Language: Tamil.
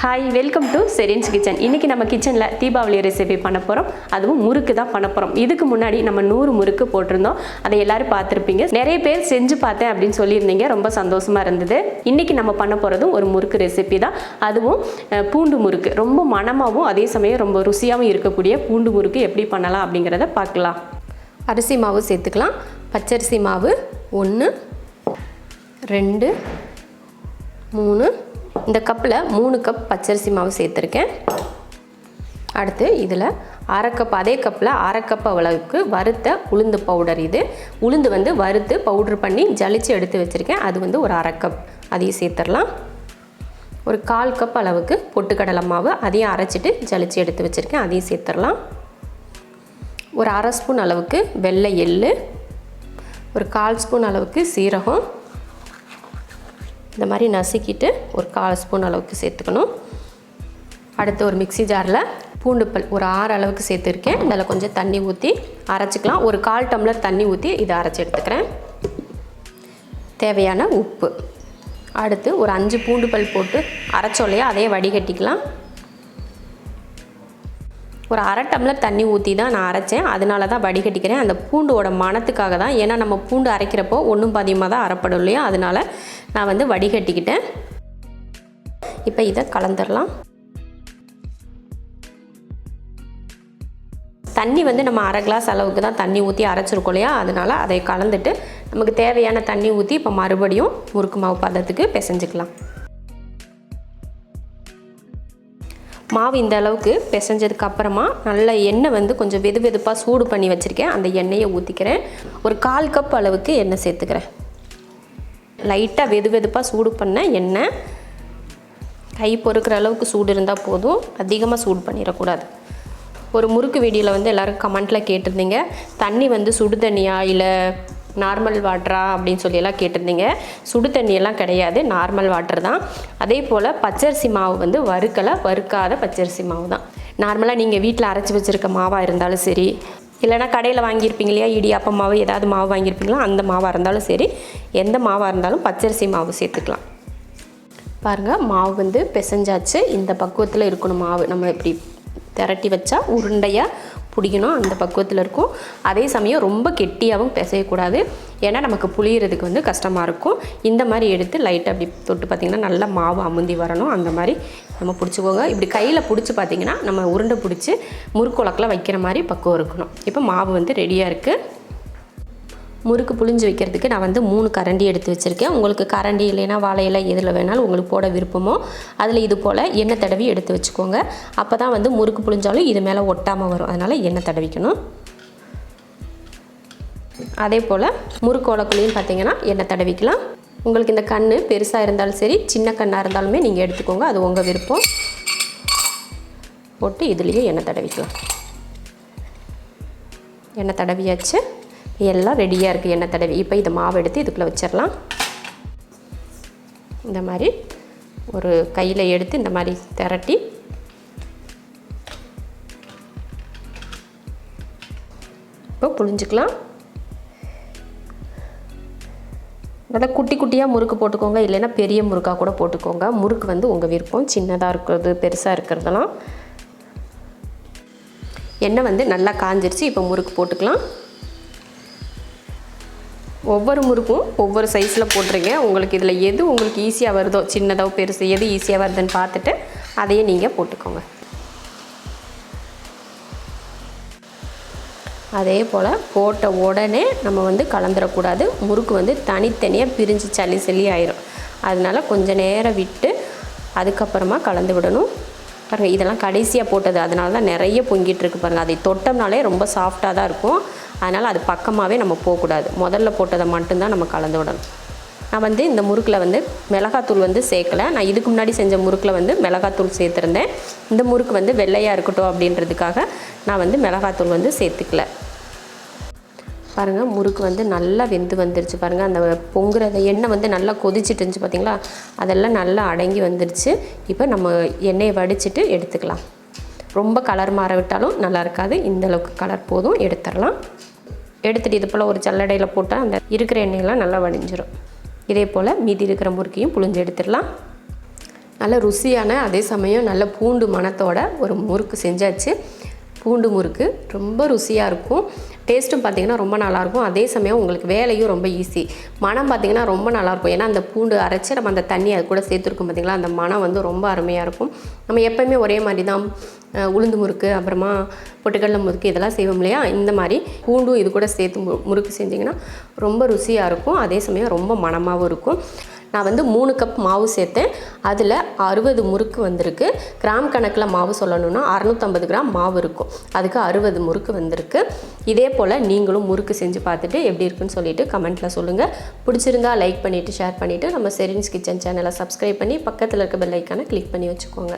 Hi, welcome to Serin's kitchen. இன்றைக்கி நம்ம கிச்சனில் தீபாவளி ரெசிபி பண்ண போகிறோம். அதுவும் முறுக்கு தான் பண்ண போகிறோம். இதுக்கு முன்னாடி நம்ம 100 முறுக்கு போட்டிருந்தோம். அதை எல்லோரும் பார்த்துருப்பீங்க. நிறைய பேர் செஞ்சு பார்த்தேன் அப்படின்னு சொல்லியிருந்தீங்க. ரொம்ப சந்தோஷமாக இருந்தது. இன்றைக்கி நம்ம பண்ண போகிறதும் ஒரு முறுக்கு ரெசிபி தான். அதுவும் பூண்டு முறுக்கு. ரொம்ப மணமாகவும் அதே சமயம் ரொம்ப ருசியாகவும் இருக்கக்கூடிய பூண்டு முறுக்கு எப்படி பண்ணலாம் அப்படிங்கிறத பார்க்கலாம். அரிசி மாவு சேர்த்துக்கலாம். பச்சரிசி மாவு 1 2 3. இந்த கப்பில் 3 கப் பச்சரிசி மாவு சேர்த்துருக்கேன். அடுத்து இதில் அரை கப், அதே கப்பில் அரை கப் அளவுக்கு வறுத்த உளுந்து பவுடர். இது உளுந்து வறுத்து பவுட்ரு பண்ணி ஜலிச்சு எடுத்து வச்சுருக்கேன். அது ஒரு அரை கப், அதையும் சேர்த்துடலாம். ஒரு 1/4 கப் அளவுக்கு பொட்டுக்கடலை மாவு, அதையும் அரைச்சிட்டு ஜலிச்சு எடுத்து வச்சுருக்கேன். அதையும் சேர்த்துடலாம். ஒரு அரை ஸ்பூன் அளவுக்கு வெள்ளை எள்ளு, ஒரு 1/4 ஸ்பூன் அளவுக்கு சீரகம், இந்த மாதிரி நசுக்கிட்டு ஒரு 1/4 ஸ்பூன் அளவுக்கு சேர்த்துக்கணும். அடுத்து ஒரு மிக்ஸி ஜாரில் பூண்டு பல் ஒரு 6 அளவுக்கு சேர்த்துருக்கேன். இதில் கொஞ்சம் தண்ணி ஊற்றி அரைச்சிக்கலாம். ஒரு 1/4 டம்ளர் தண்ணி ஊற்றி இதை அரைச்சி எடுத்துக்கிறேன். தேவையான உப்பு. அடுத்து ஒரு 5 பூண்டு பல் போட்டு அரைச்சோலையா அதையே வடிகட்டிக்கலாம். ஒரு அரை டம்ளர் தண்ணி ஊற்றி தான் நான் அரைச்சேன். அதனால தான் வடிகட்டிக்கிறேன். அந்த பூண்டோட மணத்துக்காக தான். ஏன்னா நம்ம பூண்டு அரைக்கிறப்போ ஒன்றும் பாதியமாக தான் அரைப்படும் இல்லையா, அதனால் நான் வடிகட்டிக்கிட்டேன். இப்போ இதை கலந்துடலாம். தண்ணி நம்ம அரை கிளாஸ் அளவுக்கு தான் தண்ணி ஊற்றி அரைச்சிருக்கோம் இல்லையா, அதனால் அதை கலந்துட்டு நமக்கு தேவையான தண்ணி ஊற்றி இப்போ மறுபடியும் முறுக்கு மாவு பதத்துக்கு பிசைஞ்சிக்கலாம். மாவு இந்த அளவுக்கு பிசைஞ்சதுக்கு அப்புறமா நல்ல எண்ணெய் கொஞ்சம் வெது வெதுப்பாக சூடு பண்ணி வச்சுருக்கேன். அந்த எண்ணெயை ஊற்றிக்கிறேன். ஒரு 1/4 கப் அளவுக்கு எண்ணெய் சேர்த்துக்கிறேன். லைட்டாக வெது வெதுப்பாக சூடு பண்ண எண்ணெய். கை பொறுக்கிற அளவுக்கு சூடு இருந்தால் போதும், அதிகமாக சூடு பண்ணிடக்கூடாது. ஒரு முறுக்கு வீடியோவில் எல்லோரும் கமெண்ட்டில் கேட்டிருந்தீங்க, தண்ணி சுடு தண்ணியா இல்லை நார்மல் வாட்டரா அப்படின்னு சொல்லியெல்லாம் கேட்டிருந்தீங்க. சுடு தண்ணியெல்லாம் கிடையாது, நார்மல் வாட்டர் தான். அதே போல் பச்சரிசி மாவு வறுக்காத பச்சரிசி மாவு தான். நார்மலாக நீங்கள் வீட்டில் அரைச்சி வச்சுருக்க மாவாக இருந்தாலும் சரி, இல்லைனா கடையில் வாங்கியிருப்பீங்க இல்லையா, இடியாப்பம் மாவு ஏதாவது மாவு வாங்கியிருப்பீங்களா, அந்த மாவாக இருந்தாலும் சரி, எந்த மாவாக இருந்தாலும் பச்சரிசி மாவு சேர்த்துக்கலாம். பாருங்கள், மாவு பிசைஞ்சாச்சு. இந்த பக்குவத்தில் இருக்கணும் மாவு. நம்ம இப்படி திரட்டி வச்சா உருண்டையாக பிடிக்கணும், அந்த பக்குவத்தில் இருக்கும். அதே சமயம் ரொம்ப கெட்டியாகவும் பிசையக்கூடாது, ஏன்னா நமக்கு புளியறதுக்கு கஷ்டமாக இருக்கும். இந்த மாதிரி எடுத்து லைட்டாக அப்படி தொட்டு பார்த்திங்கன்னா நல்லா மாவு அமுந்தி வரணும். அந்த மாதிரி நம்ம பிடிச்சிக்கோங்க. இப்படி கையில் பிடிச்சி பார்த்திங்கன்னா நம்ம உருண்டை பிடிச்சி முறுக்குழக்கில் வைக்கிற மாதிரி பக்குவம் இருக்கணும். இப்போ மாவு ரெடியாக இருக்குது. முறுக்கு புளிஞ்சு வைக்கிறதுக்கு நான் 3 கரண்டி எடுத்து வச்சுருக்கேன். உங்களுக்கு கரண்டி இல்லைன்னா வாழையில எதில் வேணாலும் உங்களுக்கு போட விருப்பமோ அதில் இது போல் எண்ணெய் தடவி எடுத்து வச்சுக்கோங்க. அப்போ தான் முறுக்கு புளிஞ்சாலும் இது மேலே ஒட்டாமல் வரும். அதனால் எண்ணெய் தடவிக்கணும். அதே போல் முறுக்கு உலக்குலையும் பார்த்திங்கன்னா எண்ணெய் தடவிக்கலாம். உங்களுக்கு இந்த கண் பெருசாக இருந்தாலும் சரி, சின்ன கண்ணாக இருந்தாலுமே நீங்கள் எடுத்துக்கோங்க, அது உங்கள் விருப்பம். போட்டு இதுலேயும் எண்ணெய் தடவிக்கலாம். எண்ணெய் தடவியாச்சு. எல்லாம் ரெடியாக இருக்குது எண்ணெய் தடவி. இப்போ இதை மாவு எடுத்து இதுக்குள்ளே வச்சிடலாம். இந்த மாதிரி ஒரு கையில் எடுத்து இந்த மாதிரி திரட்டி இப்போ புழிஞ்சிக்கலாம். நல்லா குட்டி குட்டியாக முறுக்கு போட்டுக்கோங்க, இல்லைன்னா பெரிய முறுக்காக கூட போட்டுக்கோங்க. முறுக்கு உங்கள் விருப்பம், சின்னதாக இருக்கிறது பெருசாக இருக்கிறதெல்லாம். எண்ணெய் நல்லா காஞ்சிருச்சு. இப்போ முறுக்கு போட்டுக்கலாம். ஒவ்வொரு முறுக்கும் ஒவ்வொரு சைஸில் போட்டுருங்க. உங்களுக்கு இதில் எது உங்களுக்கு ஈஸியாக வருதோ, சின்னதோ பெருசு எது ஈஸியாக வருதுன்னு பார்த்துட்டு அதையே நீங்கள் போட்டுக்கோங்க. அதே போல் போட்ட உடனே நம்ம கலந்துடக்கூடாது. முறுக்கு தனித்தனியாக பிரிஞ்சு சளி ஆயிரும். அதனால் கொஞ்சம் நேரம் விட்டு அதுக்கப்புறமா கலந்து விடணும். பாருங்கள், இதெல்லாம் கடைசியாக போட்டது, அதனால தான் நிறைய பொங்கிட்டு இருக்கு பாருங்கள். அதை தொட்டோம்னாலே ரொம்ப சாஃப்டாக தான் இருக்கும். அதனால் அது பக்கமாகவே நம்ம போகக்கூடாது. முதல்ல போட்டதை மட்டும்தான் நம்ம கலந்து விடணும். நான் இந்த முறுக்கில் மிளகாத்தூள் சேர்க்கலை. நான் இதுக்கு முன்னாடி செஞ்ச முறுக்கில் மிளகாத்தூள் சேர்த்துருந்தேன். இந்த முறுக்கு வெள்ளையாக இருக்கட்டும் அப்படின்றதுக்காக நான் மிளகாத்தூள் சேர்த்துக்கல. பாருங்கள், முறுக்கு நல்லா வெந்து வந்துருச்சு. பாருங்கள், அந்த பொங்குறத எண்ணெய் நல்லா கொதிச்சுட்டு இருந்துச்சு பார்த்திங்களா, அதெல்லாம் நல்லா அடங்கி வந்துருச்சு. இப்போ நம்ம எண்ணெயை வடிச்சிட்டு எடுத்துக்கலாம். ரொம்ப கலர் மாற விட்டாலும் நல்லா இருக்காது. இந்தளவுக்கு கலர் போதும், எடுத்துடலாம். எடுத்துகிட்டு இது போல் ஒரு சல்லடையில் போட்டால் அந்த இருக்கிற எண்ணெயெல்லாம் நல்லா வடிஞ்சிடும். இதே போல் மீதி இருக்கிற முறுக்கையும் புழிஞ்சு எடுத்துடலாம். நல்ல ருசியான அதே சமயம் நல்ல பூண்டு மணத்தோட ஒரு முறுக்கு செஞ்சாச்சு. பூண்டு முறுக்கு ரொம்ப ருசியாக இருக்கும். டேஸ்ட்டும் பார்த்திங்கன்னா ரொம்ப நல்லாயிருக்கும். அதே சமயம் உங்களுக்கு வேலையும் ரொம்ப ஈஸி. மனம் பார்த்திங்கன்னா ரொம்ப நல்லாயிருக்கும். ஏன்னா அந்த பூண்டு அரைச்சி நம்ம அந்த தண்ணி அது கூட சேர்த்துருக்கோம் பார்த்திங்களா, அந்த மனம் வந்து ரொம்ப அருமையாக இருக்கும். நம்ம எப்போயுமே ஒரே மாதிரி தான் உளுந்து முறுக்கு அப்புறமா பொட்டுக்கடலை முறுக்கு இதெல்லாம் செய்வோம் இல்லையா, இந்த மாதிரி பூண்டும் இது கூட சேர்த்து முறுக்கு செஞ்சிங்கன்னா ரொம்ப ருசியாக இருக்கும். அதே சமயம் ரொம்ப மணமாகவும் இருக்கும். நான் வந்து 3 கப் மாவு சேர்த்தேன். அதில் 60 முறுக்கு வந்திருக்கு. கிராம் கணக்கில் மாவு சொல்லணும்னா 650 கிராம் மாவு இருக்கும். அதுக்கு 60 முறுக்கு வந்திருக்கு. இதே போல் நீங்களும் முறுக்கு செஞ்சு பார்த்துட்டு எப்படி இருக்குன்னு சொல்லிட்டு கமெண்ட்டில் சொல்லுங்கள். பிடிச்சிருந்தா லைக் பண்ணிவிட்டு ஷேர் பண்ணிவிட்டு நம்ம ஷெரின்ஸ் கிச்சன் சேனலை சப்ஸ்கிரைப் பண்ணி பக்கத்தில் இருக்க பெல் ஐக்கானை கிளிக் பண்ணி வச்சுக்கோங்க.